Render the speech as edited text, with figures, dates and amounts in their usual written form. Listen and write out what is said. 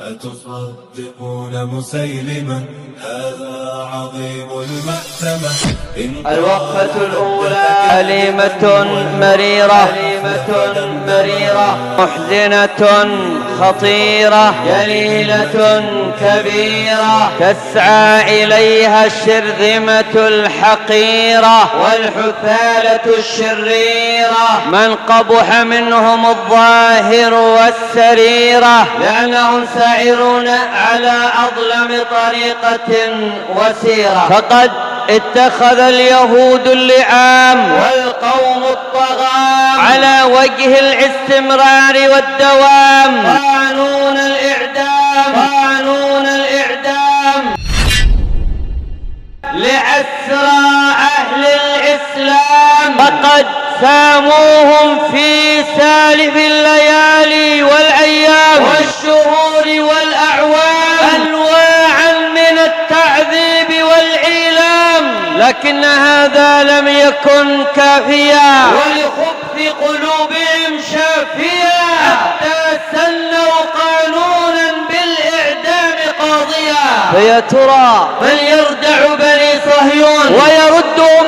أتصدقون مسيلما هذا عظيم المأتمة. الوقفة الأولى أليمة مريرة محزنة خطيرة جليلة كبيرة تسعى إليها الشرذمة الحقيرة والحثالة الشريرة من قبح منهم الظاهر والسريرة لأنهم سائرون على أظلم طريقة وسيرة. فقد اتخذ اليهود اللعام والقوم الطغام على وجه الاستمرار والدوام قانون الإعدام لأسرى أهل الإسلام. فقد ساموهم في سالف الليالي والأيام والشهور والأعوام أنواعا من التعذيب والإيلام، لكن هذا لم يكن كافيا ولخبث قلوبهم شافيا حتى سنوا قانونا بالإعدام قاضيا. فيا ترى من يردع بني صهيون ويردهم